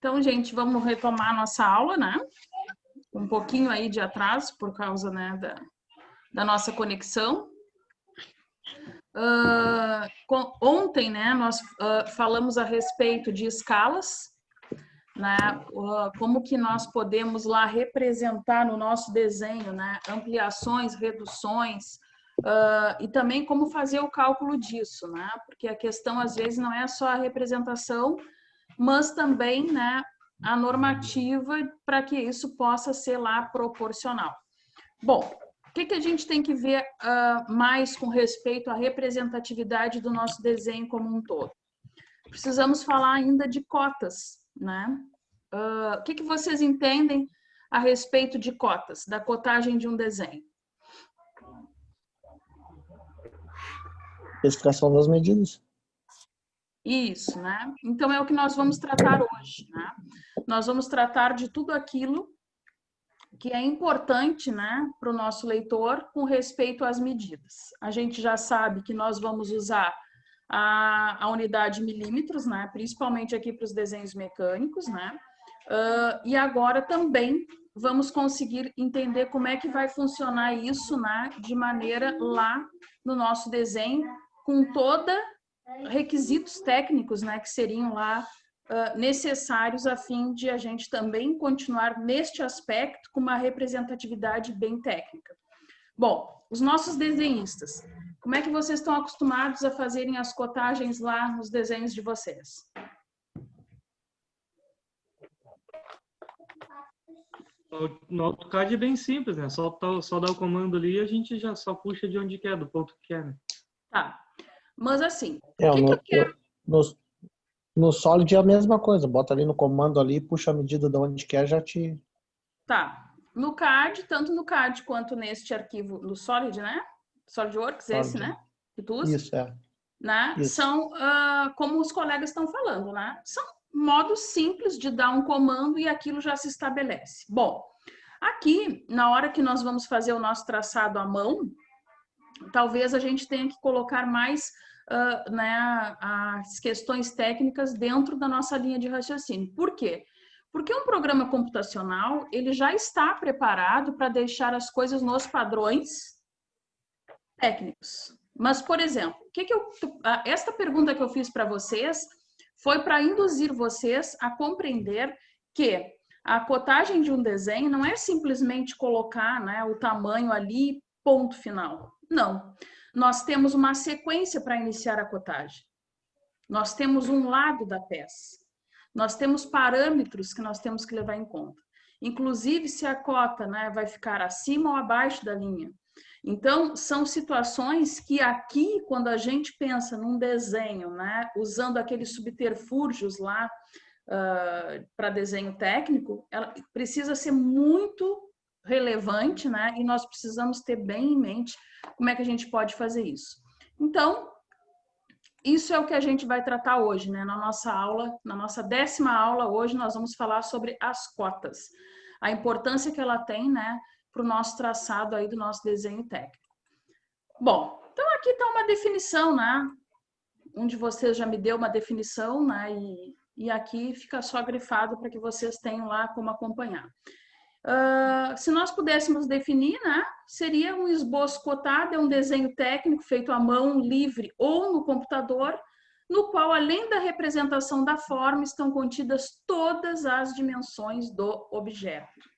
Então, gente, vamos retomar a nossa aula, né? Um pouquinho aí de atraso por causa, né, da nossa conexão. Ontem, né, nós falamos a respeito de escalas, né? Como que nós podemos lá representar no nosso desenho, né? Ampliações, reduções, e também como fazer o cálculo disso, né? Porque a questão, às vezes, não é só a representação, mas também, né, a normativa para que isso possa ser lá proporcional. Bom, o que a gente tem que ver mais com respeito à representatividade do nosso desenho como um todo? Precisamos falar ainda de cotas, né? O que vocês entendem a respeito de cotas, da cotagem de um desenho? Especificação das medidas. Isso, né? Então é o que nós vamos tratar hoje, né? Nós vamos tratar de tudo aquilo que é importante, né, para o nosso leitor com respeito às medidas. A gente já sabe que nós vamos usar a unidade milímetros, né, principalmente aqui para os desenhos mecânicos, né? E agora também vamos conseguir entender como é que vai funcionar isso, né, de maneira lá no nosso desenho, com toda requisitos técnicos, né, que seriam lá necessários a fim de a gente também continuar neste aspecto com uma representatividade bem técnica. Bom, os nossos desenhistas, como é que vocês estão acostumados a fazerem as cotagens lá nos desenhos de vocês? No AutoCAD é bem simples, né? Só dá o comando ali e a gente já só puxa de onde quer, do ponto que quer, né? Tá. Mas assim, o que eu quero... No Solid é a mesma coisa. Bota ali no comando ali, puxa a medida de onde quer, já te... Tá. No CAD, tanto no CAD quanto neste arquivo, no Solid, né? SolidWorks, Solid. esse, né? Que tu usa. Isso, é. Né? Isso. São, como os colegas estão falando, né? São modos simples de dar um comando e aquilo já se estabelece. Bom, aqui, na hora que nós vamos fazer o nosso traçado à mão, talvez a gente tenha que colocar mais né, as questões técnicas dentro da nossa linha de raciocínio. Por quê? Porque um programa computacional, ele já está preparado para deixar as coisas nos padrões técnicos. Mas, por exemplo, esta pergunta que eu fiz para vocês foi para induzir vocês a compreender que a cotagem de um desenho não é simplesmente colocar, né, o tamanho ali, ponto final. Não. Nós temos uma sequência para iniciar a cotagem. Nós temos um lado da peça. Nós temos parâmetros que nós temos que levar em conta. Inclusive, se a cota, né, vai ficar acima ou abaixo da linha. Então, são situações que aqui, quando a gente pensa num desenho, né, usando aqueles subterfúgios lá para desenho técnico, ela precisa ser muito relevante, né, e nós precisamos ter bem em mente como é que a gente pode fazer isso. Então, isso é o que a gente vai tratar hoje, né, na nossa aula, na nossa 10ª aula hoje, nós vamos falar sobre as cotas, a importância que ela tem, né, para o nosso traçado aí do nosso desenho técnico. Bom, então aqui está uma definição, né? Um de vocês já me deu uma definição, né? E aqui fica só grifado para que vocês tenham lá como acompanhar. Se nós pudéssemos definir, né? Seria um esboço cotado, é um desenho técnico feito à mão, livre ou no computador, no qual, além da representação da forma, estão contidas todas as dimensões do objeto.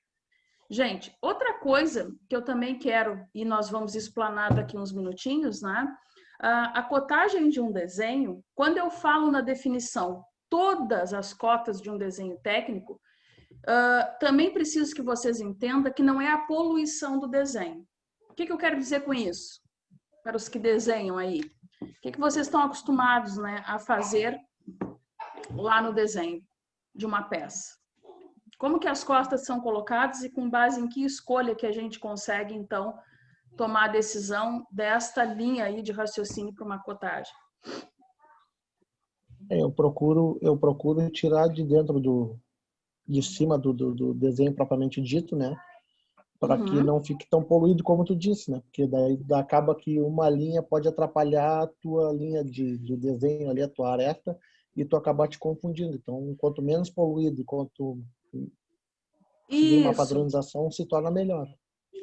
Gente, outra coisa que eu também quero, e nós vamos explanar daqui uns minutinhos, né? A cotagem de um desenho, quando eu falo na definição todas as cotas de um desenho técnico, também preciso que vocês entendam que não é a poluição do desenho. O que eu quero dizer com isso? Para os que desenham aí. O que vocês estão acostumados, né, a fazer lá no desenho de uma peça? Como que as costas são colocadas e com base em que escolha que a gente consegue, então, tomar a decisão desta linha aí de raciocínio para uma cotagem? Eu procuro tirar de dentro de cima do desenho propriamente dito, né? Para que não fique tão poluído como tu disse, né? Porque daí acaba que uma linha pode atrapalhar a tua linha de desenho ali, a tua aresta, e tu acabar te confundindo. Então, quanto menos poluído, quanto Isso. uma padronização, se torna melhor.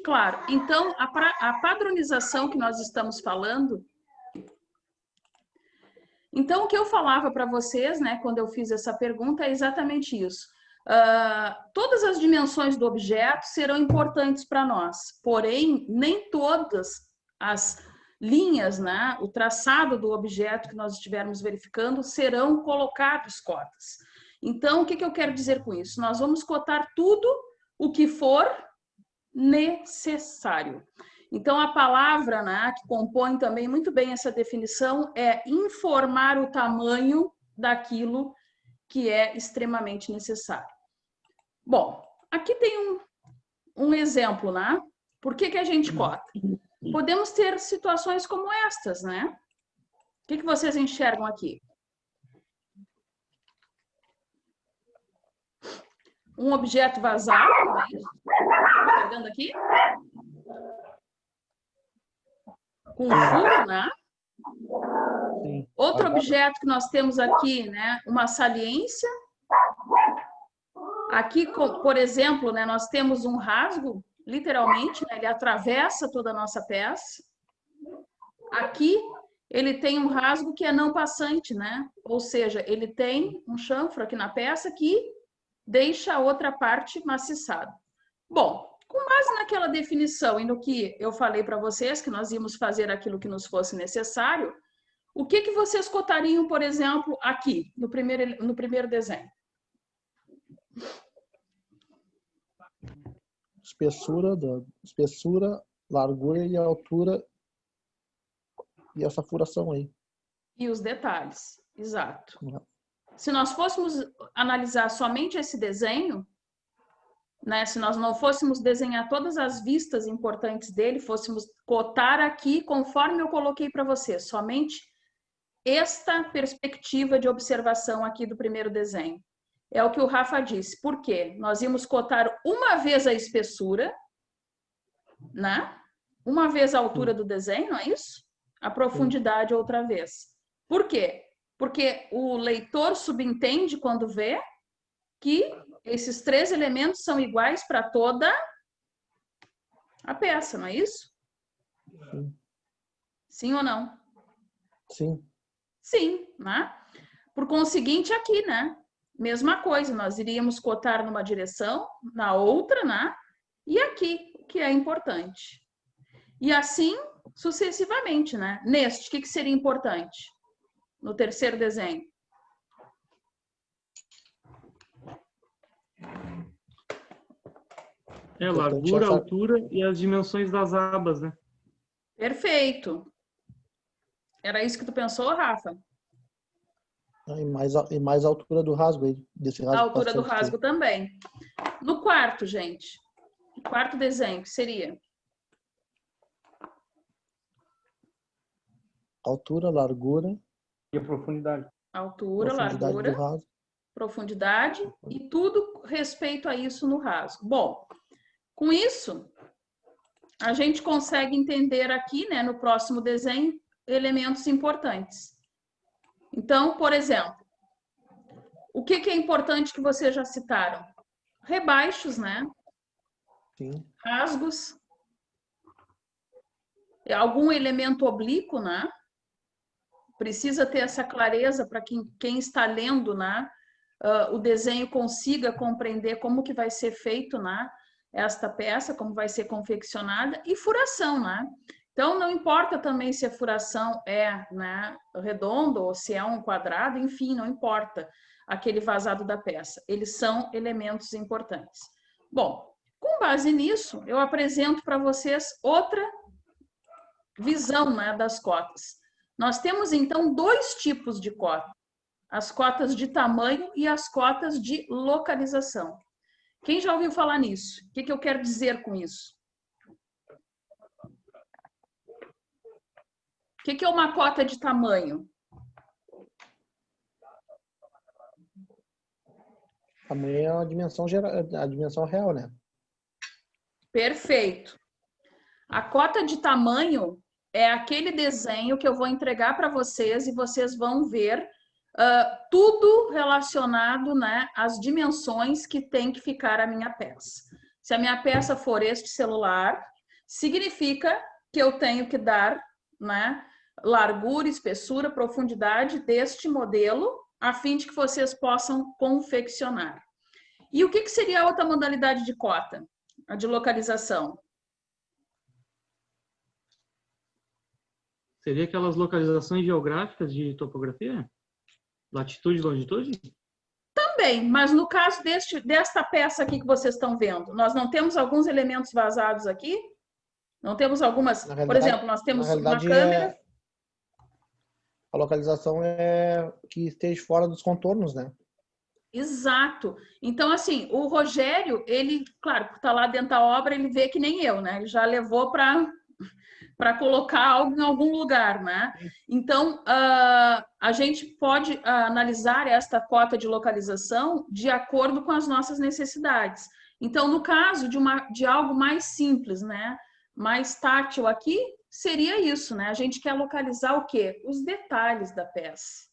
Claro. Então, a padronização que nós estamos falando... Então, o que eu falava para vocês, né, quando eu fiz essa pergunta, é exatamente isso. Todas as dimensões do objeto serão importantes para nós, porém, nem todas as linhas, né, o traçado do objeto que nós estivermos verificando serão colocados cotas. Então, o que eu quero dizer com isso? Nós vamos cotar tudo o que for necessário. Então, a palavra, né, que compõe também muito bem essa definição é informar o tamanho daquilo que é extremamente necessário. Bom, aqui tem um exemplo, né? Por que a gente cota? Podemos ter situações como estas, né? O que vocês enxergam aqui? Um objeto vazado, não é isso? Tá vendo aqui? Com furo, né? Sim. Outro objeto que nós temos aqui, né? Uma saliência. Aqui, por exemplo, né, nós temos um rasgo, literalmente, né, ele atravessa toda a nossa peça. Aqui, ele tem um rasgo que é não passante, né? Ou seja, ele tem um chanfro aqui na peça que deixa a outra parte maciçada. Bom, com base naquela definição e no que eu falei para vocês, que nós íamos fazer aquilo que nos fosse necessário, o que vocês cotariam, por exemplo, aqui, no primeiro desenho? Espessura, largura e altura e essa furação aí. E os detalhes, exato. Se nós fôssemos analisar somente esse desenho, né, se nós não fôssemos desenhar todas as vistas importantes dele, fôssemos cotar aqui, conforme eu coloquei para vocês, somente esta perspectiva de observação aqui do primeiro desenho. É o que o Rafa disse. Por quê? Nós íamos cotar uma vez a espessura, né? Uma vez a altura do desenho, não é isso? A profundidade outra vez. Por quê? Porque o leitor subentende quando vê que esses três elementos são iguais para toda a peça, não é isso? Sim. Sim ou não? Sim. Sim, né? Por conseguinte, aqui, né? Mesma coisa, nós iríamos cotar numa direção, na outra, né? E aqui, que é importante. E assim, sucessivamente, né? Neste, o que seria importante? No terceiro desenho. Largura, altura e as dimensões das abas, né? Perfeito. Era isso que tu pensou, Rafa? E mais a altura do rasgo aí. Desse rasgo a altura do rasgo também. No quarto, gente. O quarto desenho, que seria? Altura, largura. E a profundidade. Altura, largura, do rasgo. Profundidade e tudo respeito a isso no rasgo. Bom, com isso, a gente consegue entender aqui, né, no próximo desenho, elementos importantes. Então, por exemplo, o que é importante que vocês já citaram? Rebaixos, né? Sim. Rasgos. Algum elemento oblíquo, né? Precisa ter essa clareza para quem está lendo, né? O desenho consiga compreender como que vai ser feito, né? Esta peça, como vai ser confeccionada. E furação, né? Então, não importa também se a furação é, né, redonda ou se é um quadrado, enfim, não importa aquele vazado da peça. Eles são elementos importantes. Bom, com base nisso, eu apresento para vocês outra visão, né, das cotas. Nós temos, então, dois tipos de cota. As cotas de tamanho e as cotas de localização. Quem já ouviu falar nisso? O que eu quero dizer com isso? O que é uma cota de tamanho? Tamanho é a dimensão real, né? Perfeito. A cota de tamanho é aquele desenho que eu vou entregar para vocês e vocês vão ver tudo relacionado, né, às dimensões que tem que ficar a minha peça. Se a minha peça for este celular, significa que eu tenho que dar, né, largura, espessura, profundidade deste modelo, a fim de que vocês possam confeccionar. E o que seria a outra modalidade de cota? A de localização. Seria aquelas localizações geográficas de topografia? Latitude e longitude? Também, mas no caso desta peça aqui que vocês estão vendo, nós não temos alguns elementos vazados aqui? Não temos algumas... Por exemplo, nós temos uma câmera... A localização é que esteja fora dos contornos, né? Exato. Então, assim, o Rogério, ele, claro, por estar lá dentro da obra, ele vê que nem eu, né? Ele já levou para colocar algo em algum lugar, né? Então, a gente pode analisar esta cota de localização de acordo com as nossas necessidades. Então, no caso de algo mais simples, né? Mais tátil aqui, seria isso, né? A gente quer localizar o quê? Os detalhes da peça.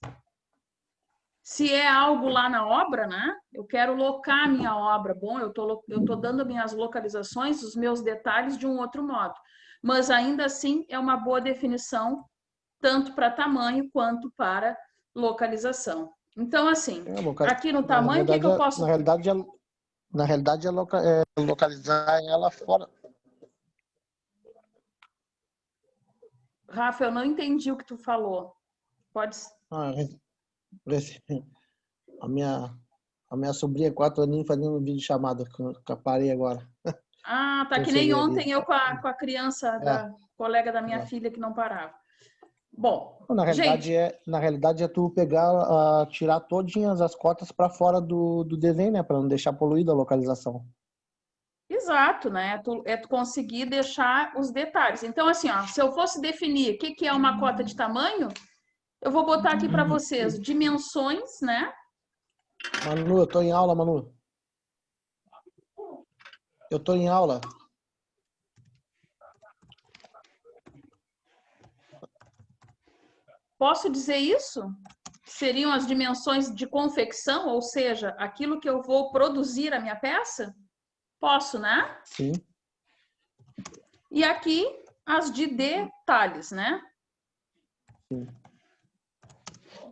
Se é algo lá na obra, né? Eu quero locar a minha obra. Bom, eu tô dando minhas localizações, os meus detalhes de um outro modo. Mas ainda assim é uma boa definição, tanto para tamanho quanto para localização. Então, assim, aqui no tamanho, o que eu posso... Na realidade, é localizar ela fora. Rafa, eu não entendi o que tu falou. Pode... A minha sobrinha, 4 aninhos, fazendo um vídeo chamada que eu parei agora. Ah, tá que nem ontem eu com a criança, da colega da minha filha que não parava. Bom, na realidade é tu pegar, tirar todinhas as cotas para fora do desenho, né? Para não deixar poluída a localização. Exato, né? É tu conseguir deixar os detalhes. Então, assim, ó, se eu fosse definir o que é uma cota de tamanho, eu vou botar aqui para vocês dimensões, né? Manu, eu tô em aula, Manu. Eu tô em aula. Posso dizer isso? Seriam as dimensões de confecção, ou seja, aquilo que eu vou produzir a minha peça? Posso, né? Sim. E aqui as de detalhes, né? Sim.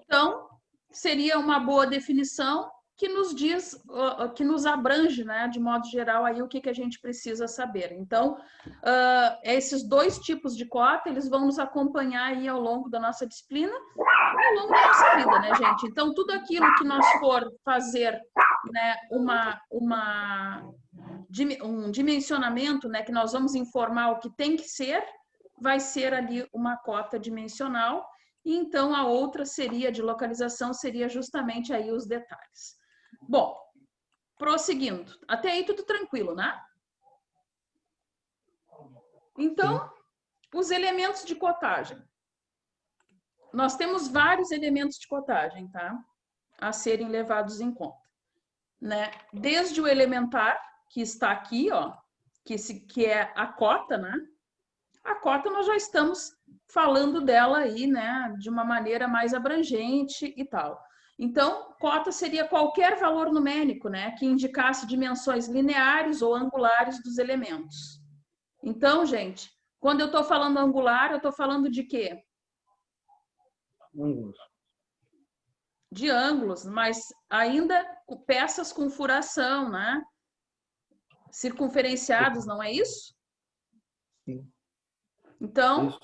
Então, seria uma boa definição que nos diz, que nos abrange, né, de modo geral, aí o que a gente precisa saber. Então, esses dois tipos de cota, eles vão nos acompanhar aí ao longo da nossa disciplina e ao longo da nossa vida, né, gente? Então, tudo aquilo que nós for fazer, né, um dimensionamento, né, que nós vamos informar o que tem que ser, vai ser ali uma cota dimensional, e então a outra seria de localização, seria justamente aí os detalhes. Bom, prosseguindo. Até aí tudo tranquilo, né? Então, os elementos de cotagem. Nós temos vários elementos de cotagem, tá? A serem levados em conta, né? Desde o elementar, que está aqui, ó, que é a cota, né? A cota nós já estamos falando dela aí, né, de uma maneira mais abrangente e tal. Então, cota seria qualquer valor numérico, né, que indicasse dimensões lineares ou angulares dos elementos. Então, gente, quando eu estou falando angular, eu estou falando de quê? Ângulos. De ângulos, mas ainda peças com furação, né? Circunferenciados, não é isso? Sim. Então,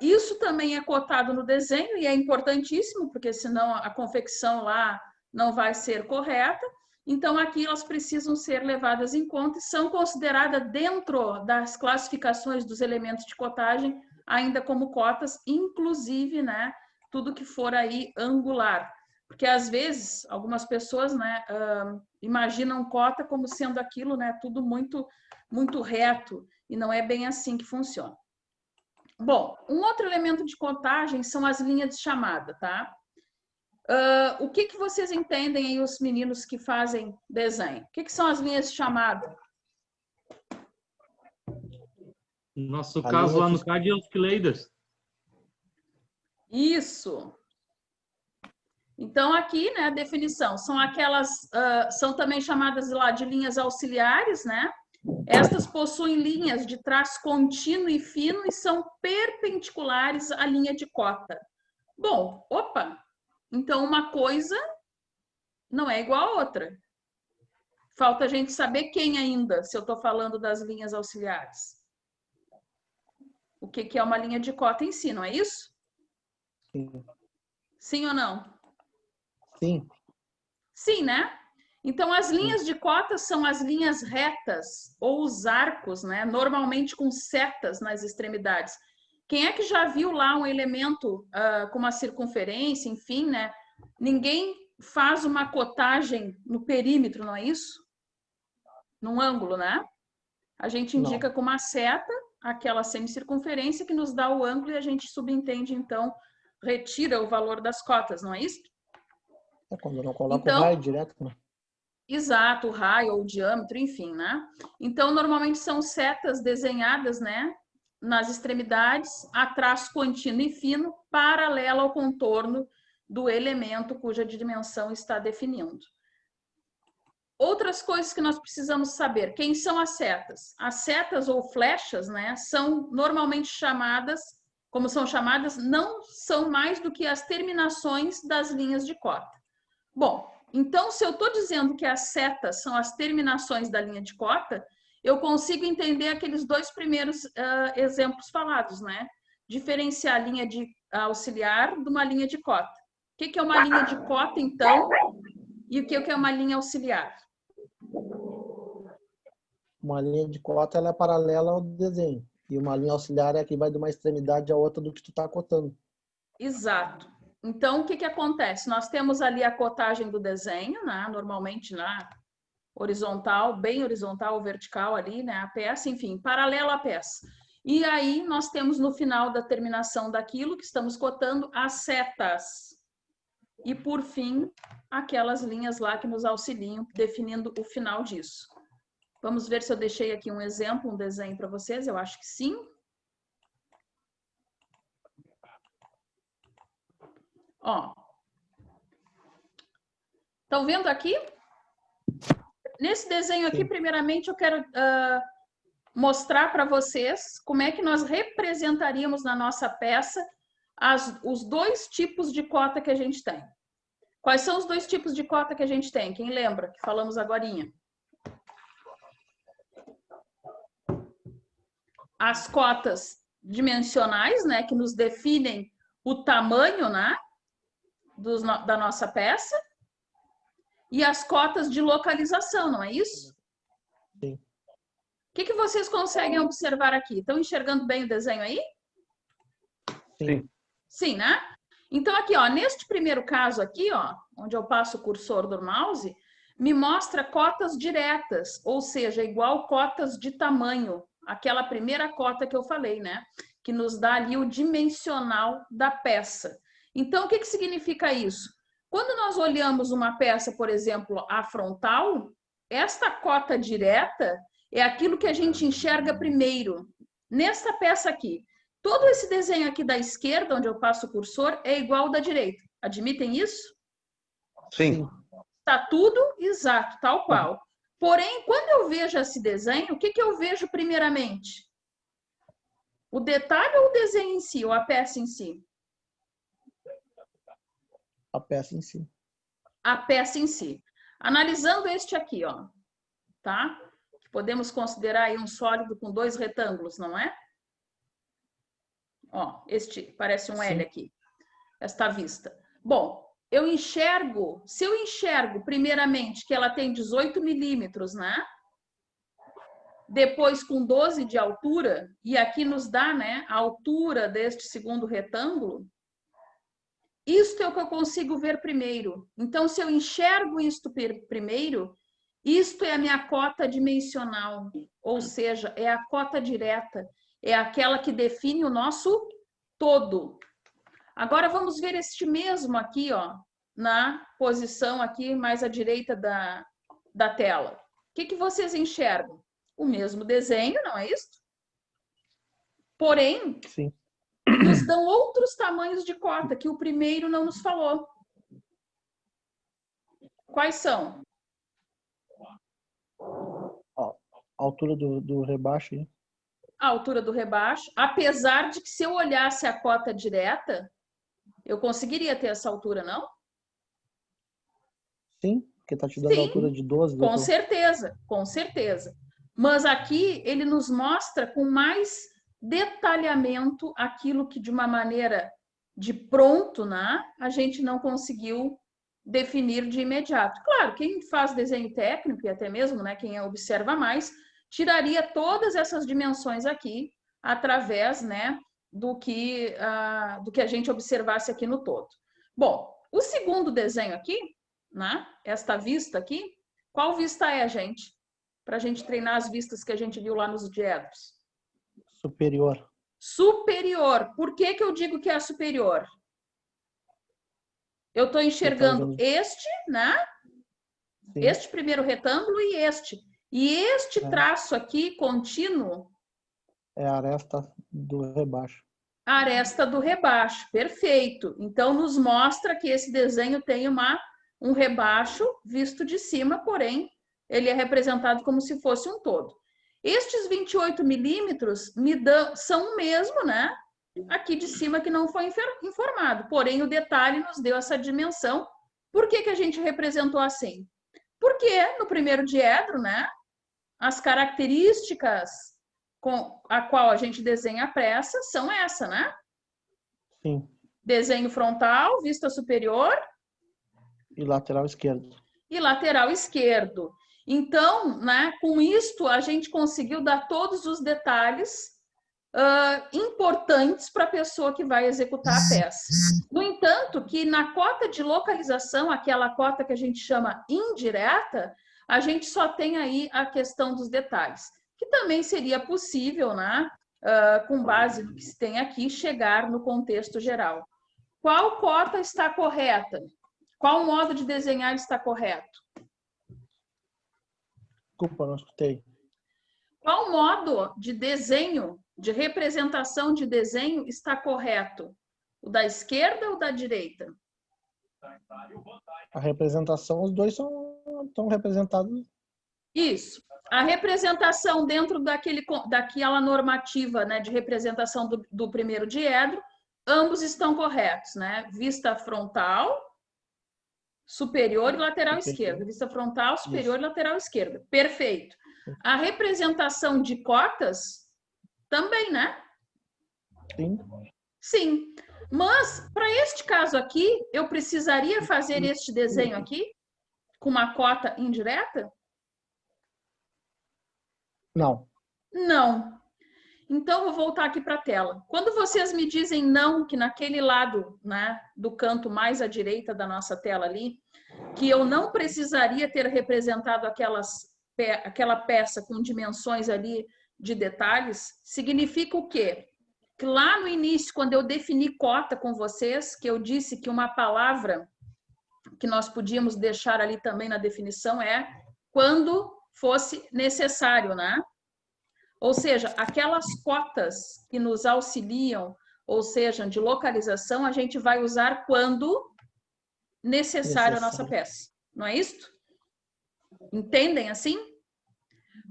isso também é cotado no desenho e é importantíssimo, porque senão a confecção lá não vai ser correta. Então, aqui elas precisam ser levadas em conta e são consideradas dentro das classificações dos elementos de cotagem, ainda como cotas, inclusive, né, tudo que for aí angular. Porque, às vezes, algumas pessoas, né, imaginam cota como sendo aquilo, né, tudo muito, muito reto, e não é bem assim que funciona. Bom, um outro elemento de contagem são as linhas de chamada, tá? O que vocês entendem aí, os meninos que fazem desenho? O que são as linhas de chamada? No nosso caso, lá no CAD, é os Kileidas. Isso. Então, aqui, né, a definição, são aquelas, são também chamadas lá de linhas auxiliares, né? Estas possuem linhas de traço contínuo e fino e são perpendiculares à linha de cota. Bom, opa, então uma coisa não é igual a outra. Falta a gente saber quem ainda, se eu estou falando das linhas auxiliares. O que é uma linha de cota em si, não é isso? Sim. Sim ou não? Sim. Sim, né? Então, as linhas de cota são as linhas retas ou os arcos, né? Normalmente com setas nas extremidades. Quem é que já viu lá um elemento com uma circunferência, enfim, né? Ninguém faz uma cotagem no perímetro, não é isso? Num ângulo, né? A gente indica com uma seta aquela semicircunferência que nos dá o ângulo e a gente subentende, então, retira o valor das cotas, não é isso? É quando eu não coloco o raio direto, né? Exato, o raio ou o diâmetro, enfim, né? Então, normalmente são setas desenhadas, né? Nas extremidades, a traço contínuo e fino, paralelo ao contorno do elemento cuja dimensão está definindo. Outras coisas que nós precisamos saber. Quem são as setas? As setas ou flechas, né? São normalmente chamadas, como são chamadas, não são mais do que as terminações das linhas de cota. Bom, então, se eu estou dizendo que as setas são as terminações da linha de cota, eu consigo entender aqueles dois primeiros exemplos falados, né? Diferenciar a linha de auxiliar de uma linha de cota. O que é uma linha de cota, então, e o que é uma linha auxiliar? Uma linha de cota ela é paralela ao desenho. E uma linha auxiliar é a que vai de uma extremidade à outra do que tu está cotando. Exato. Então, o que acontece? Nós temos ali a cotagem do desenho, né? Normalmente na horizontal, bem horizontal ou vertical ali, né? A peça, enfim, paralelo à peça. E aí nós temos no final da terminação daquilo que estamos cotando as setas. E por fim, aquelas linhas lá que nos auxiliam definindo o final disso. Vamos ver se eu deixei aqui um exemplo, um desenho para vocês, eu acho que sim. Ó. Estão vendo aqui? Nesse desenho aqui, primeiramente, eu quero mostrar para vocês como é que nós representaríamos na nossa peça os dois tipos de cota que a gente tem. Quais são os dois tipos de cota que a gente tem? Quem lembra? Que falamos agorinha. As cotas dimensionais, né? Que nos definem o tamanho, né? Da nossa peça. E as cotas de localização, não é isso? Sim. O que vocês conseguem observar aqui? Estão enxergando bem o desenho aí? Sim. Sim, né? Então, aqui, ó, neste primeiro caso aqui, ó, onde eu passo o cursor do mouse, me mostra cotas diretas, ou seja, igual cotas de tamanho. Aquela primeira cota que eu falei, né? Que nos dá ali o dimensional da peça. Então, o que significa isso? Quando nós olhamos uma peça, por exemplo, a frontal, esta cota direta é aquilo que a gente enxerga primeiro. Nesta peça aqui, todo esse desenho aqui da esquerda, onde eu passo o cursor, é igual ao da direita. Admitem isso? Sim. Está tudo exato, tal qual. Porém, quando eu vejo esse desenho, o que eu vejo primeiramente? O detalhe ou o desenho em si, ou a peça em si? A peça em si. A peça em si. Analisando este aqui, ó, tá? Podemos considerar aí um sólido com dois retângulos, não é? Ó, este parece um L aqui, esta vista. Bom, eu enxergo, se eu enxergo primeiramente que ela tem 18 milímetros, né? Depois com 12 de altura, e aqui nos dá, né, a altura deste segundo retângulo, isto é o que eu consigo ver primeiro. Então, se eu enxergo isto primeiro, isto é a minha cota dimensional, ou seja, é a cota direta, é aquela que define o nosso todo. Agora vamos ver este mesmo aqui, ó, na posição aqui mais à direita da tela. O que vocês enxergam? O mesmo desenho, não é isso? Porém, sim, nos dão outros tamanhos de cota que o primeiro não nos falou. Quais são? Ó, a altura do rebaixo aí. A altura do rebaixo, apesar de que se eu olhasse a cota direta, eu conseguiria ter essa altura, não? Sim, porque tá te dando a altura Sim, de 12. com certeza, com certeza. Mas aqui ele nos mostra com mais detalhamento aquilo que de uma maneira de pronto, né, a gente não conseguiu definir de imediato. Claro, quem faz desenho técnico e até mesmo, né, quem observa mais, tiraria todas essas dimensões aqui através, né, do que a gente observasse aqui no todo. Bom, o segundo desenho aqui, né, esta vista aqui, qual vista é, gente? Para a gente treinar as vistas que a gente viu lá nos diedros. Superior. Superior. Por que que eu digo que é a superior? Eu estou enxergando este, né? Sim. Este primeiro retângulo e este. E este traço aqui, contínuo... É a aresta do rebaixo. A aresta do rebaixo. Perfeito. Então, nos mostra que esse desenho tem um rebaixo visto de cima, porém, ele é representado como se fosse um todo. Estes 28 milímetros são o mesmo, né? Aqui de cima que não foi informado. Porém, o detalhe nos deu essa dimensão. Por que que a gente representou assim? Porque no primeiro diedro, né? As características com a qual a gente desenha a peça são essa, né? Sim. Desenho frontal, vista superior. E lateral esquerdo. E lateral esquerdo. Então, né, com isto, a gente conseguiu dar todos os detalhes importantes para a pessoa que vai executar a peça. No entanto, que na cota de localização, aquela cota que a gente chama indireta, a gente só tem aí a questão dos detalhes, que também seria possível, né, com base no que se tem aqui, chegar no contexto geral. Qual cota está correta? Qual modo de desenhar está correto? Desculpa, não escutei. Qual modo de desenho, de representação de desenho está correto? O da esquerda ou da direita? A representação, os dois estão representados. Isso. A representação dentro daquela normativa, né, de representação do primeiro diedro, ambos estão corretos, né? Vista frontal, superior e lateral esquerda. Vista frontal, superior e lateral esquerda. Perfeito. A representação de cotas também, né? Sim. Sim. Mas, para este caso aqui, eu precisaria fazer este desenho aqui com uma cota indireta? Não. Não. Então, vou voltar aqui para a tela. Quando vocês me dizem não, que naquele lado, né, do canto mais à direita da nossa tela ali, que eu não precisaria ter representado aquela peça com dimensões ali de detalhes, significa o quê? Que lá no início, quando eu defini cota com vocês, que eu disse que uma palavra que nós podíamos deixar ali também na definição é quando fosse necessário, né? Ou seja, aquelas cotas que nos auxiliam, ou seja, de localização, a gente vai usar quando necessário a nossa peça. Não é isto? Entendem assim?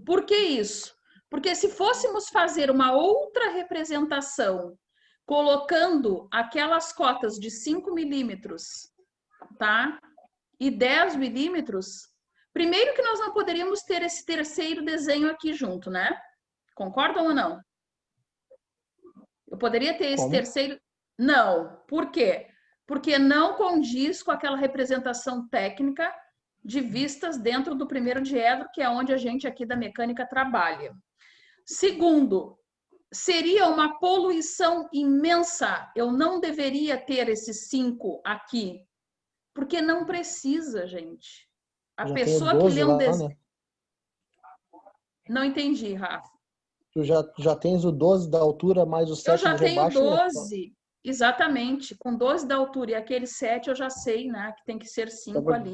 Por que isso? Porque se fôssemos fazer uma outra representação, colocando aquelas cotas de 5 milímetros, tá? E 10 milímetros, primeiro que nós não poderíamos ter esse terceiro desenho aqui junto, né? Concordam ou não? Eu poderia ter esse terceiro... Não. Por quê? Porque não condiz com aquela representação técnica de vistas dentro do primeiro diedro, que é onde a gente aqui da mecânica trabalha. Segundo, seria uma poluição imensa. Eu não deveria ter esses 5 aqui, porque não precisa, gente. A pessoa que lê um desenho... Né? Não entendi, Rafa. Tu já tens o 12 da altura mais o 7 eu já de tenho rebaixo, 12, né? Exatamente. Com 12 da altura e aquele 7 eu já sei, né? Que tem que ser 5 ali.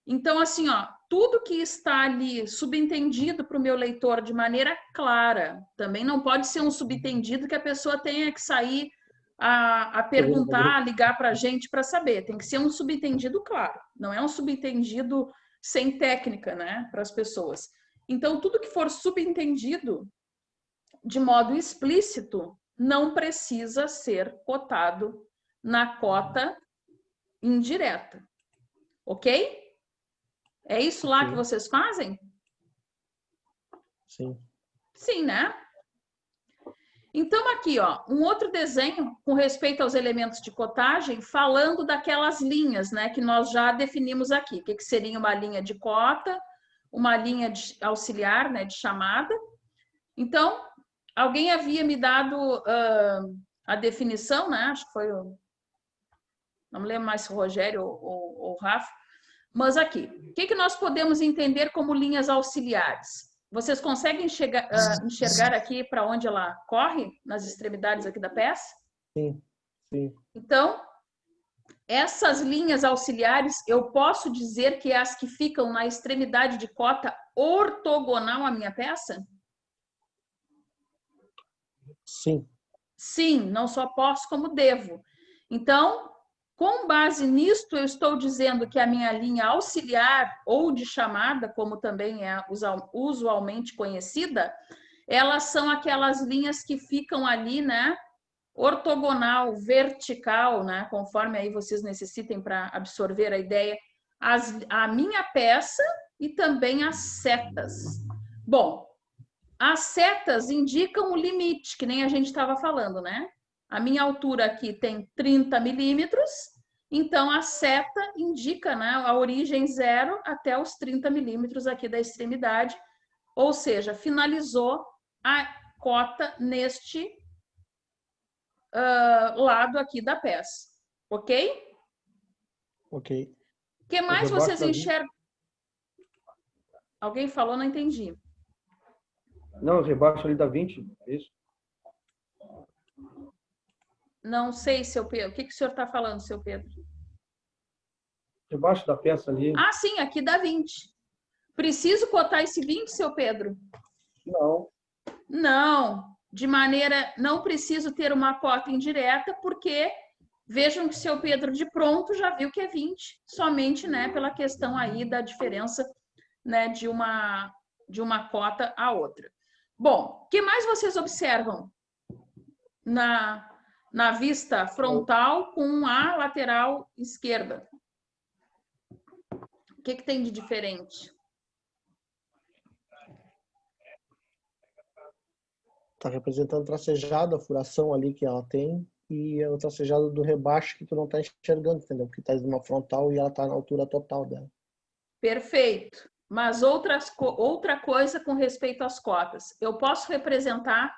Então, assim, ó, tudo que está ali subentendido para o meu leitor de maneira clara, também não pode ser um subentendido que a pessoa tenha que sair a perguntar, a ligar para a gente para saber. Tem que ser um subentendido claro. Não é um subentendido sem técnica, né, para as pessoas. Então, tudo que for subentendido de modo explícito não precisa ser cotado na cota indireta. Ok? É isso lá que vocês fazem? Sim. Sim, né? Então, aqui, ó, um outro desenho com respeito aos elementos de cotagem, falando daquelas linhas, né, que nós já definimos aqui. O que seria uma linha de cota, uma linha de auxiliar, né, de chamada. Então, alguém havia me dado a definição, né? Acho que foi o... Não me lembro mais se o Rogério ou o Rafa. Mas aqui, o que nós podemos entender como linhas auxiliares? Vocês conseguem enxergar aqui para onde ela corre, nas extremidades aqui da peça? Sim, sim. Então, essas linhas auxiliares, eu posso dizer que é as que ficam na extremidade de cota ortogonal à minha peça? Sim. Sim, não só posso, como devo. Então, com base nisto, eu estou dizendo que a minha linha auxiliar ou de chamada, como também é usualmente conhecida, elas são aquelas linhas que ficam ali, né, ortogonal, vertical, né, conforme aí vocês necessitem para absorver a ideia, a minha peça e também as setas. Bom, as setas indicam o limite, que nem a gente estava falando, né? A minha altura aqui tem 30 milímetros, então a seta indica, né, a origem 0 até os 30 milímetros aqui da extremidade, ou seja, finalizou a cota neste lado aqui da peça, ok? Ok. O que mais vocês enxergam? Alguém falou, não entendi. Não, rebaixo ali dá 20, é isso? Não sei, seu Pedro. O que o senhor está falando, seu Pedro? Debaixo da peça ali. Ah, sim, aqui dá 20. Preciso cotar esse 20, seu Pedro? Não. Não, de maneira... Não preciso ter uma cota indireta, porque vejam que o seu Pedro de pronto já viu que é 20, somente, né, pela questão aí da diferença, né, de uma cota a outra. Bom, o que mais vocês observam na vista frontal com a lateral esquerda? O que tem de diferente? Está representando tracejada, a furação ali que ela tem, e a tracejada do rebaixo que tu não está enxergando, entendeu? Porque está numa frontal e ela está na altura total dela. Perfeito. Mas outra coisa com respeito às cotas. Eu posso representar,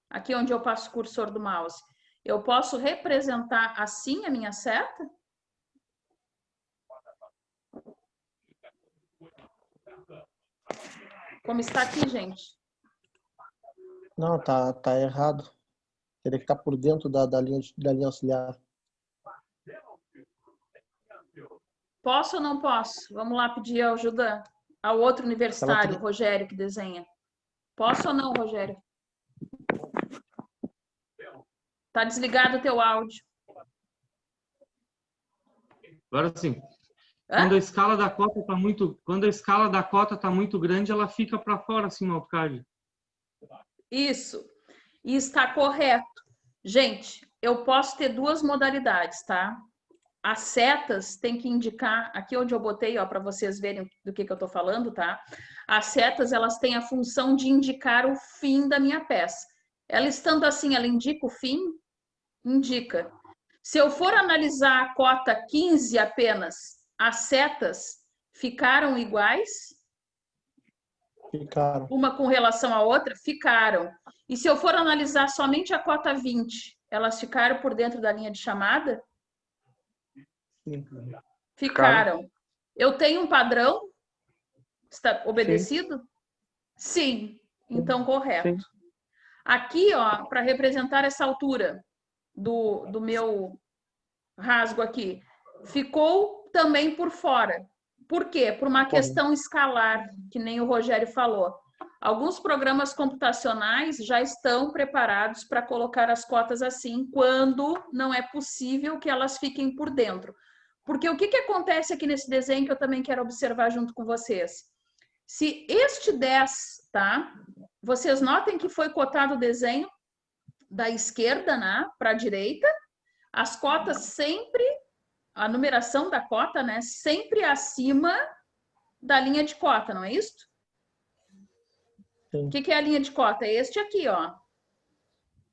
aqui onde eu passo o cursor do mouse, eu posso representar assim a minha seta? Como está aqui, gente? Não, tá errado. Teria que estar por dentro da linha auxiliar. Posso ou não posso? Vamos lá pedir ajuda ao outro universitário, Rogério, que desenha. Posso ou não, Rogério? Tá desligado o teu áudio. Agora sim. Quando a escala da cota tá muito grande, ela fica para fora assim no AutoCAD. Isso. E está correto. Gente, eu posso ter duas modalidades, tá? As setas têm que indicar, aqui onde eu botei, ó, para vocês verem do que eu estou falando, tá? As setas, elas têm a função de indicar o fim da minha peça. Ela estando assim, ela indica o fim? Indica. Se eu for analisar a cota 15 apenas, as setas ficaram iguais? Ficaram. Uma com relação à outra? Ficaram. E se eu for analisar somente a cota 20, elas ficaram por dentro da linha de chamada? Sim. Ficaram. Eu tenho um padrão? Está obedecido? Sim. Então, correto. Sim. Aqui, ó, para representar essa altura do meu rasgo aqui, ficou também por fora. Por quê? Por uma questão escalar, que nem o Rogério falou. Alguns programas computacionais já estão preparados para colocar as cotas assim, quando não é possível que elas fiquem por dentro. Porque o que acontece aqui nesse desenho que eu também quero observar junto com vocês? Se este 10, tá? Vocês notem que foi cotado o desenho da esquerda, né, para a direita, as cotas sempre, a numeração da cota, né, sempre acima da linha de cota, não é isso? O que é a linha de cota? É este aqui, ó,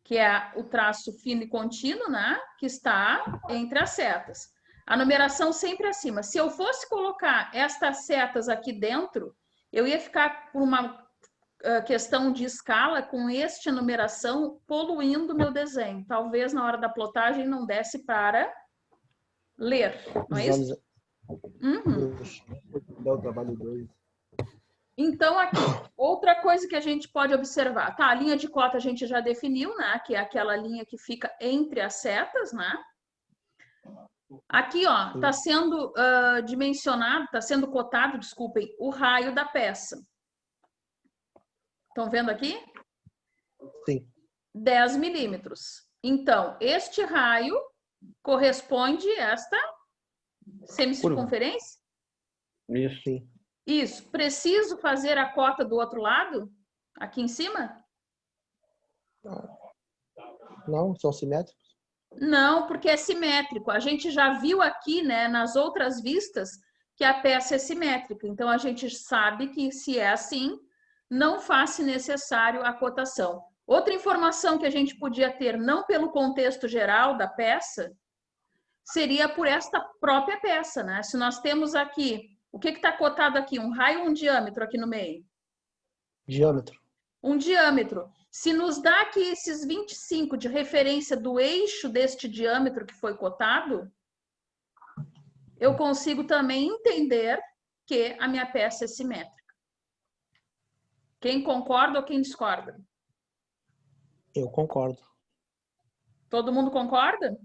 que é o traço fino e contínuo, né, que está entre as setas. A numeração sempre acima. Se eu fosse colocar estas setas aqui dentro, eu ia ficar por uma questão de escala com esta numeração poluindo meu desenho. Talvez na hora da plotagem não desse para ler, não é isso? Dá o trabalho 2. Então, aqui, outra coisa que a gente pode observar, tá? A linha de cota a gente já definiu, né? Que é aquela linha que fica entre as setas, né? Aqui, ó, tá sendo dimensionado, tá sendo cotado, desculpem, o raio da peça. Estão vendo aqui? Sim. 10 milímetros. Então, este raio corresponde a esta semicircunferência? Isso. Sim. Isso. Preciso fazer a cota do outro lado? Aqui em cima? Não, são simétricos? Não, porque é simétrico. A gente já viu aqui, né, nas outras vistas, que a peça é simétrica. Então, a gente sabe que se é assim, não faz-se necessário a cotação. Outra informação que a gente podia ter, não pelo contexto geral da peça, seria por esta própria peça, né? Se nós temos aqui, o que está cotado aqui? Um raio ou um diâmetro aqui no meio? Diâmetro. Um diâmetro. Se nos dá aqui esses 25 de referência do eixo deste diâmetro que foi cotado, eu consigo também entender que a minha peça é simétrica. Quem concorda ou quem discorda? Eu concordo. Todo mundo concorda?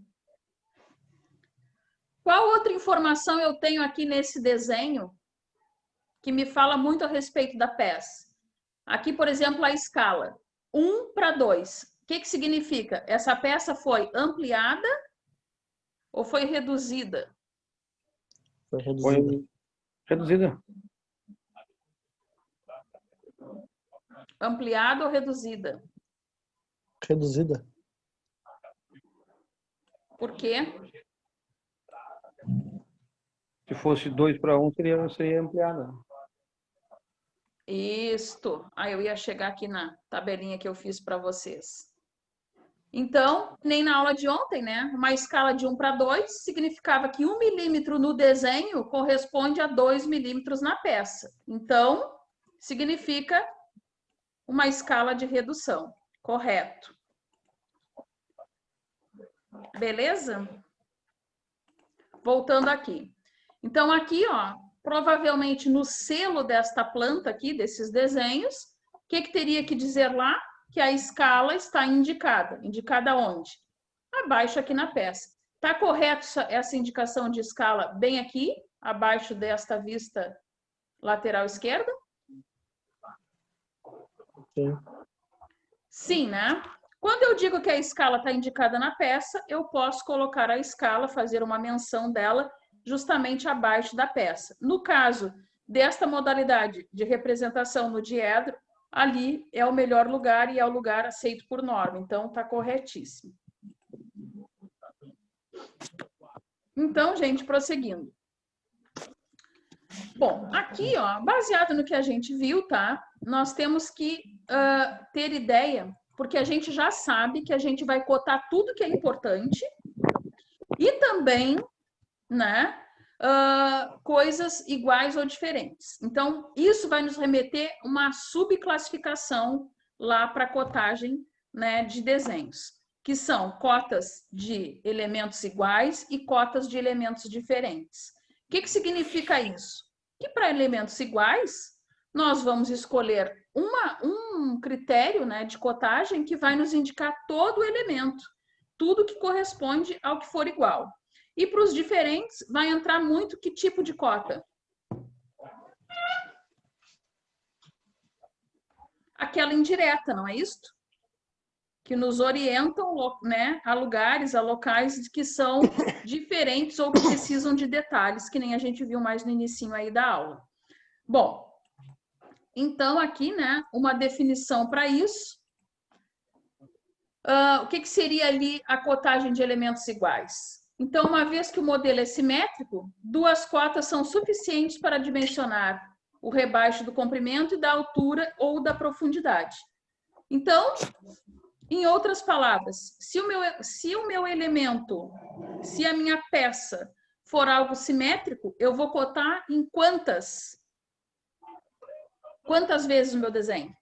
Qual outra informação eu tenho aqui nesse desenho que me fala muito a respeito da peça? Aqui, por exemplo, a escala 1:2. O que significa? Essa peça foi ampliada ou foi reduzida? Foi reduzida. Foi reduzida. Ampliada ou reduzida? Reduzida. Por quê? Se fosse 2:1, seria ampliada. Isto. Aí eu ia chegar aqui na tabelinha que eu fiz para vocês. Então, nem na aula de ontem, né? Uma escala de 1:2 significava que 1 milímetro no desenho corresponde a 2 milímetros na peça. Então, significa uma escala de redução. Correto. Beleza? Voltando aqui. Então, aqui, ó, provavelmente no selo desta planta aqui, desses desenhos, o que teria que dizer lá? Que a escala está indicada. Indicada onde? Abaixo aqui na peça. Está correto essa indicação de escala bem aqui, abaixo desta vista lateral esquerda? Sim. Sim, né? Quando eu digo que a escala está indicada na peça, eu posso colocar a escala, fazer uma menção dela justamente abaixo da peça. No caso desta modalidade de representação no diedro, ali é o melhor lugar e é o lugar aceito por norma. Então, está corretíssimo. Então, gente, prosseguindo. Bom, aqui, ó, baseado no que a gente viu, tá? Nós temos que ter ideia, porque a gente já sabe que a gente vai cotar tudo que é importante e também, né, coisas iguais ou diferentes. Então, isso vai nos remeter uma subclassificação lá para a cotagem, né, de desenhos, que são cotas de elementos iguais e cotas de elementos diferentes. O que significa isso? Que para elementos iguais, nós vamos escolher um critério, né, de cotagem que vai nos indicar todo o elemento, tudo que corresponde ao que for igual. E para os diferentes, vai entrar muito que tipo de cota? aquela indireta, não é isso? Que nos orientam, né, a lugares, a locais que são diferentes ou que precisam de detalhes, que nem a gente viu mais no inicinho aí da aula. Bom, então aqui, né, uma definição para isso. O que seria ali a cotagem de elementos iguais? Então, uma vez que o modelo é simétrico, duas cotas são suficientes para dimensionar o rebaixo do comprimento e da altura ou da profundidade. Então, em outras palavras, se o meu elemento, se a minha peça for algo simétrico, eu vou cotar em quantas vezes o meu desenho?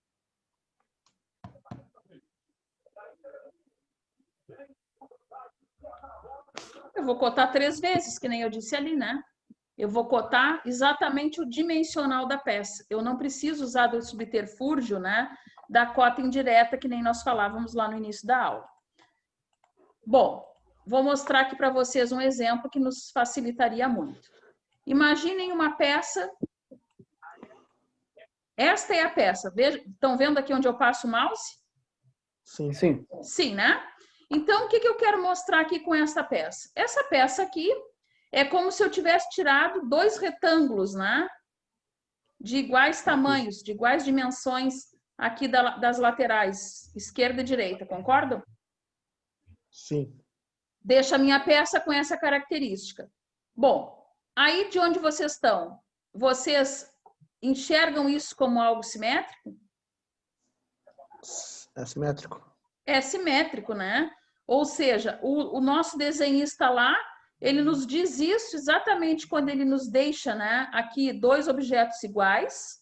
Eu vou cotar 3 vezes, que nem eu disse ali, né? Eu vou cotar exatamente o dimensional da peça. Eu não preciso usar do subterfúgio, né? Da cota indireta, que nem nós falávamos lá no início da aula. Bom, vou mostrar aqui para vocês um exemplo que nos facilitaria muito. Imaginem uma peça. Esta é a peça. Estão vendo aqui onde eu passo o mouse? Sim. Sim. Sim, né? Então, o que eu quero mostrar aqui com essa peça? Essa peça aqui é como se eu tivesse tirado 2 retângulos, né? De iguais tamanhos, de iguais dimensões aqui das laterais, esquerda e direita, concordam? Sim. Deixa a minha peça com essa característica. Bom, aí de onde vocês estão? Vocês enxergam isso como algo simétrico? É simétrico. É simétrico, né? Ou seja, o nosso desenhista lá, ele nos diz isso exatamente quando ele nos deixa, né, aqui 2 objetos iguais,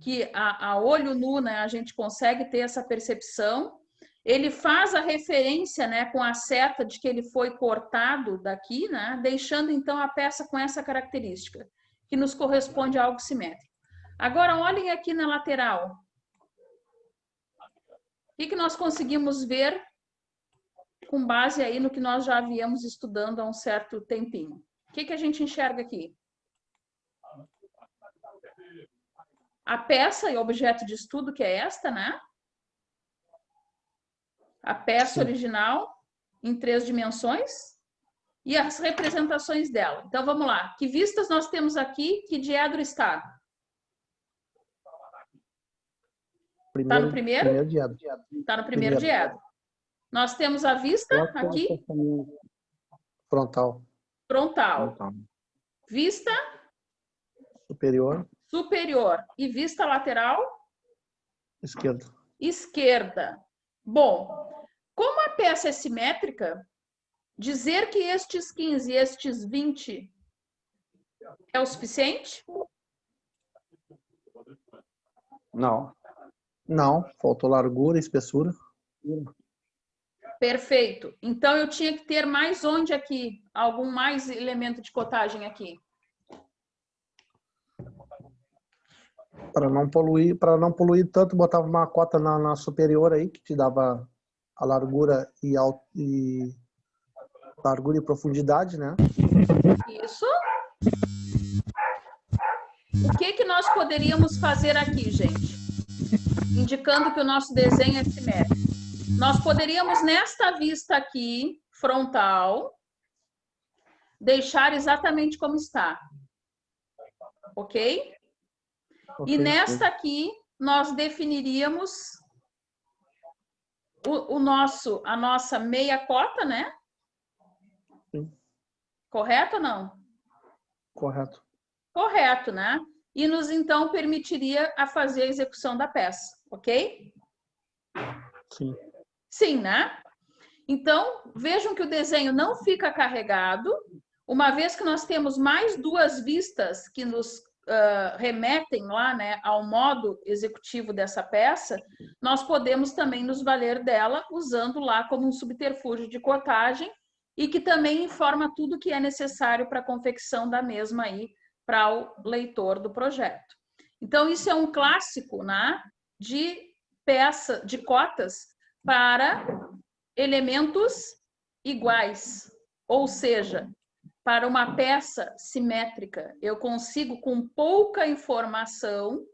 que a olho nu, né, a gente consegue ter essa percepção. Ele faz a referência, né, com a seta de que ele foi cortado daqui, né, deixando então a peça com essa característica, que nos corresponde a algo simétrico. Agora, olhem aqui na lateral. O que nós conseguimos ver com base aí no que nós já havíamos estudando há um certo tempinho? O que a gente enxerga aqui? A peça e objeto de estudo, que é esta, né? A peça Sim. original em 3 dimensões e as representações dela. Então, vamos lá. Que vistas nós temos aqui? Que diedro está? Está no primeiro? Primeiro diedro. Está no primeiro diedro. Nós temos a vista aqui. Frontal. Frontal. Vista Superior. superior. E vista lateral? Esquerda. Esquerda. Bom, como a peça é simétrica, dizer que estes 15 e estes 20 é o suficiente? Não. Não, faltou largura, espessura. Perfeito. Então, eu tinha que ter mais onde aqui? Algum mais elemento de cotagem aqui? Para não poluir tanto, botava uma cota na superior aí, que te dava a largura e profundidade, né? Isso. O que nós poderíamos fazer aqui, gente? Indicando que o nosso desenho é simétrico. Nós poderíamos, nesta vista aqui, frontal, deixar exatamente como está. Ok? E nesta aqui, nós definiríamos a nossa meia cota, né? Sim. Correto ou não? Correto. Correto, né? E nos, então, permitiria a fazer a execução da peça, ok? Sim. Sim, né? Então, vejam que o desenho não fica carregado, uma vez que nós temos mais 2 vistas que nos remetem lá, né, ao modo executivo dessa peça, nós podemos também nos valer dela usando lá como um subterfúgio de cotagem e que também informa tudo que é necessário para a confecção da mesma aí para o leitor do projeto. Então, isso é um clássico, né, de peça, de cotas para elementos iguais, ou seja, para uma peça simétrica, eu consigo, com pouca informação,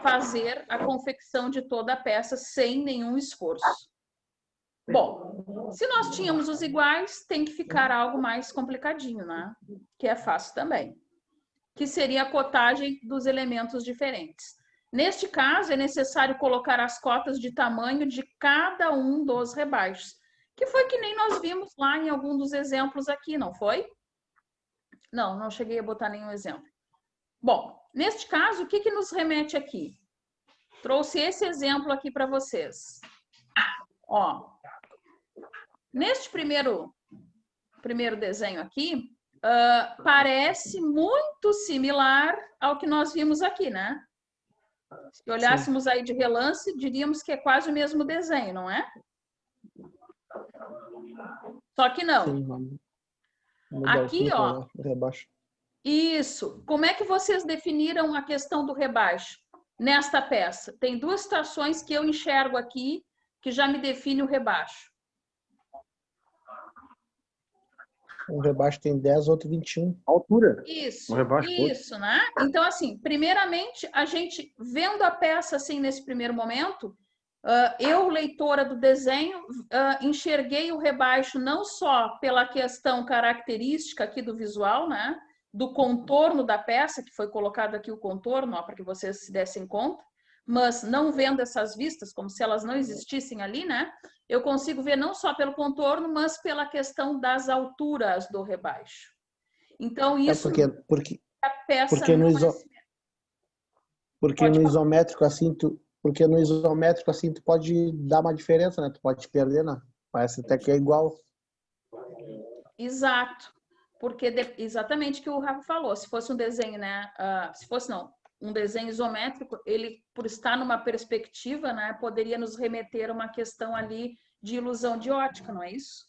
fazer a confecção de toda a peça sem nenhum esforço. Bom, se nós tínhamos os iguais, tem que ficar algo mais complicadinho, né? Que é fácil também. Que seria a cotagem dos elementos diferentes. Neste caso, é necessário colocar as cotas de tamanho de cada um dos rebaixos, que foi que nem nós vimos lá em algum dos exemplos aqui, não foi? Não, não cheguei a botar nenhum exemplo. Bom, neste caso, o que que nos remete aqui? Trouxe esse exemplo aqui para vocês. Ó, neste primeiro desenho aqui, parece muito similar ao que nós vimos aqui, né? Se olhássemos aí de relance, diríamos que é quase o mesmo desenho, não é? Só que não. Sim, Aqui, ó. Rebaixo. Isso. Como é que vocês definiram a questão do rebaixo nesta peça? Tem duas situações que eu enxergo aqui que já me define o rebaixo. Um rebaixo tem 10, outro 21. Altura. Isso, Um rebaixo, isso, né? Então, assim, primeiramente, a gente, vendo a peça assim nesse primeiro momento, eu, leitora do desenho, enxerguei o rebaixo não só pela questão característica aqui do visual, né? Do contorno da peça, que foi colocado aqui o contorno, para que vocês se dessem conta, mas não vendo essas vistas, como se elas não existissem ali, né? Eu consigo ver não só pelo contorno, mas pela questão das alturas do rebaixo. Então, isso porque a peça porque no, não porque no isométrico assim tu pode dar uma diferença, né? Tu pode perder, né? Parece até que é igual. Exato. Porque exatamente o que o Rafa falou, se fosse um desenho, né? Se fosse não, um desenho isométrico, ele, por estar numa perspectiva, né, poderia nos remeter a uma questão ali de ilusão de ótica, não é isso?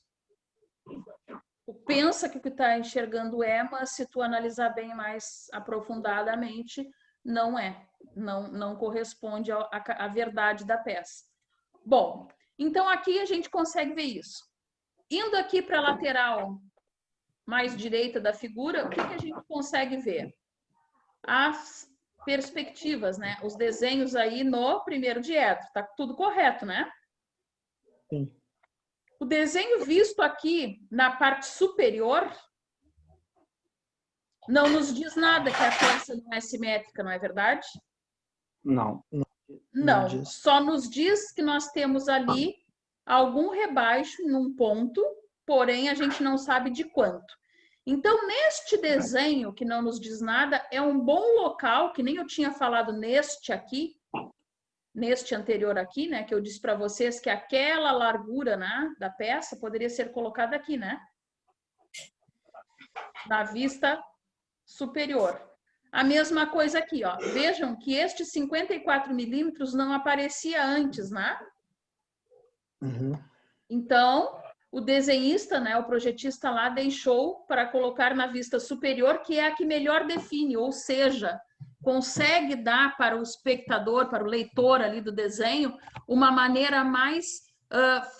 Pensa que o que está enxergando mas se tu analisar bem mais aprofundadamente, não é. Não corresponde à verdade da peça. Bom, então aqui a gente consegue ver isso. Indo aqui para a lateral mais direita da figura, o que a gente consegue ver? As perspectivas, né? Os desenhos aí no primeiro diedro. Tá tudo correto, né? Sim. O desenho visto aqui na parte superior não nos diz nada que a peça não é simétrica, não é verdade? Não. Não. Só nos diz que nós temos ali algum rebaixo num ponto, porém a gente não sabe de quanto. Então, neste desenho, que não nos diz nada, é um bom local, que nem eu tinha falado neste aqui, neste anterior aqui, né? Que eu disse para vocês que aquela largura, né, da peça poderia ser colocada aqui, né? Na vista superior. A mesma coisa aqui, ó. Vejam que este 54 milímetros não aparecia antes, né? Uhum. Então, o desenhista, né, o projetista lá, deixou para colocar na vista superior, que é a que melhor define, ou seja, consegue dar para o espectador, para o leitor ali do desenho, uma maneira mais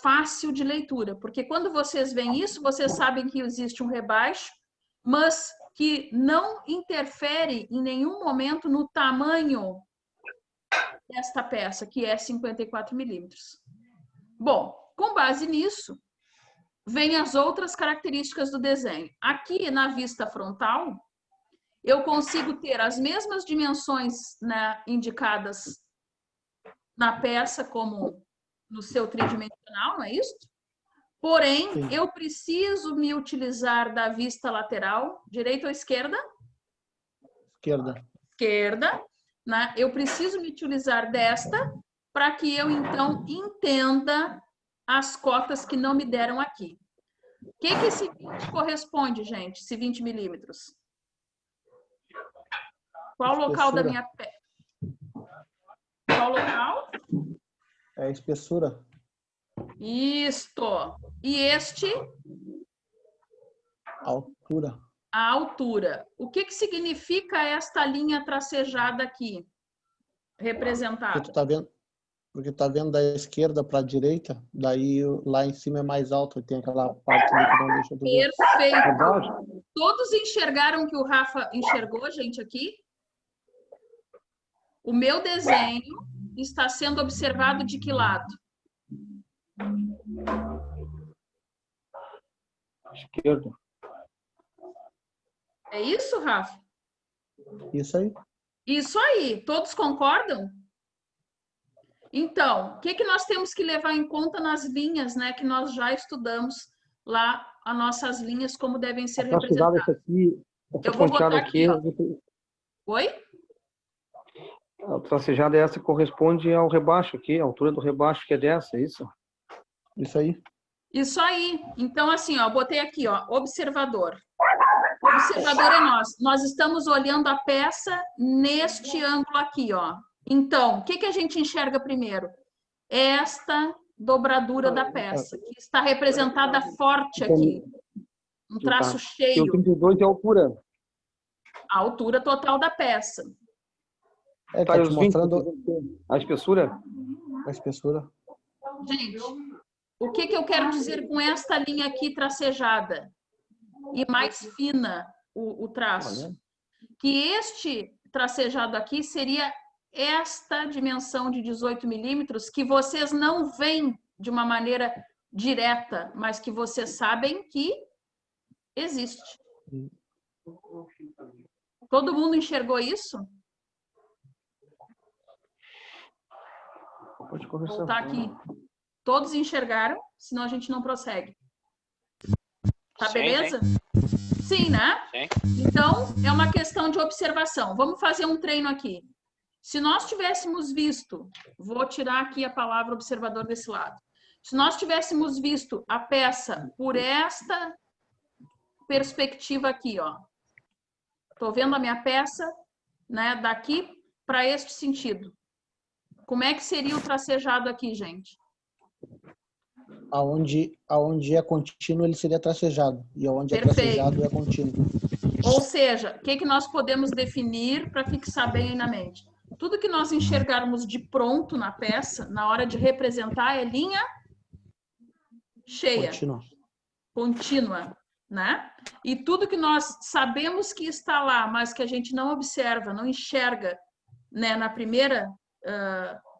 fácil de leitura. Porque quando vocês veem isso, vocês sabem que existe um rebaixo, mas que não interfere em nenhum momento no tamanho desta peça, que é 54 milímetros. Bom, com base nisso, vêm as outras características do desenho. Aqui na vista frontal, eu consigo ter as mesmas dimensões, né, indicadas na peça como no seu tridimensional, não é isso? Porém, sim, eu preciso me utilizar da vista lateral, direita ou esquerda? Esquerda. Esquerda, né? Eu preciso me utilizar desta para que eu, então, entenda as cotas que não me deram aqui. O que esse 20 corresponde, gente? Esse 20 milímetros? Qual o local da minha peça? Qual local? É a espessura. Isto. E este? Altura. A altura. O que significa esta linha tracejada aqui? Representada. Porque tu tá vendo da esquerda para a direita, daí lá em cima é mais alto, tem aquela parte ali que não deixa tu ver. Perfeito. Todos enxergaram que o Rafa enxergou, gente, aqui? O meu desenho está sendo observado de que lado? Esquerdo. É isso, Rafa? Isso aí. Isso aí. Todos concordam? Então, o que nós temos que levar em conta nas linhas, né? Que nós já estudamos lá, as nossas linhas, como devem ser representadas. Eu vou botar aqui, ó. Oi? A tracejada essa corresponde ao rebaixo aqui, a altura do rebaixo que é dessa, é isso? Isso aí. Isso aí. Então, assim, ó, botei aqui, ó, observador. Observador é nós. Nós estamos olhando a peça neste ângulo aqui, ó. Então, o que a gente enxerga primeiro? Esta dobradura da peça, que está representada forte aqui. Um traço cheio. O 32 é a altura. A altura total da peça. Tá te mostrando a espessura? A espessura. Gente, o que eu quero dizer com esta linha aqui tracejada? E mais fina o traço. Que este tracejado aqui seria esta dimensão de 18 milímetros que vocês não veem de uma maneira direta, mas que vocês sabem que existe. Todo mundo enxergou isso? Pode conversar. Vou voltar aqui. Todos enxergaram? Senão a gente não prossegue. Tá beleza? Sim, né? Sim. Então, é uma questão de observação. Vamos fazer um treino aqui. Se nós tivéssemos visto, vou tirar aqui a palavra observador desse lado. Se nós tivéssemos visto a peça por esta perspectiva aqui, ó. Tô vendo a minha peça, né, daqui para este sentido. Como é que seria o tracejado aqui, gente? Aonde é contínuo, ele seria tracejado. E aonde é tracejado, é contínuo. Ou seja, o que nós podemos definir para fixar bem aí na mente? Tudo que nós enxergarmos de pronto na peça, na hora de representar, é linha cheia. Contínua, né? E tudo que nós sabemos que está lá, mas que a gente não observa, não enxerga, né, na primeira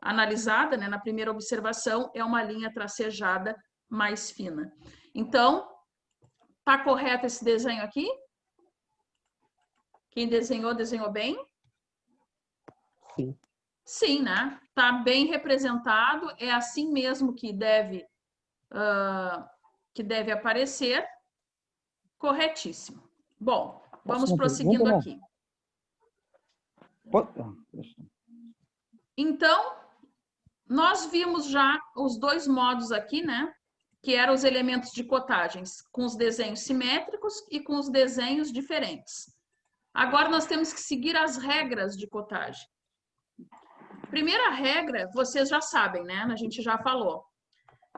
analisada, né, na primeira observação, é uma linha tracejada mais fina. Então, tá correto esse desenho aqui? Quem desenhou, desenhou bem? Sim. Sim, né? Tá bem representado, é assim mesmo que deve aparecer. Corretíssimo. Bom, vamos prosseguindo aqui. Então, nós vimos já os dois modos aqui, né? Que eram os elementos de cotagens, com os desenhos simétricos e com os desenhos diferentes. Agora nós temos que seguir as regras de cotagem. Primeira regra, vocês já sabem, né? A gente já falou.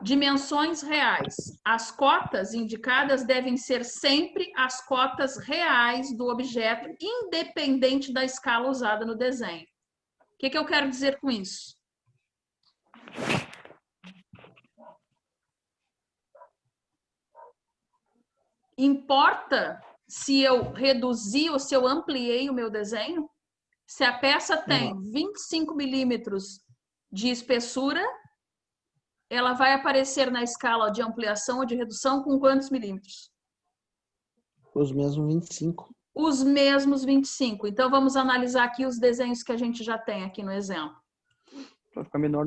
Dimensões reais. As cotas indicadas devem ser sempre as cotas reais do objeto, independente da escala usada no desenho. O que eu quero dizer com isso? Importa se eu reduzi ou se eu ampliei o meu desenho? Se a peça tem 25 milímetros de espessura, ela vai aparecer na escala de ampliação ou de redução com quantos milímetros? Os mesmos 25. Os mesmos 25. Então, vamos analisar aqui os desenhos que a gente já tem aqui no exemplo. Para ficar menor.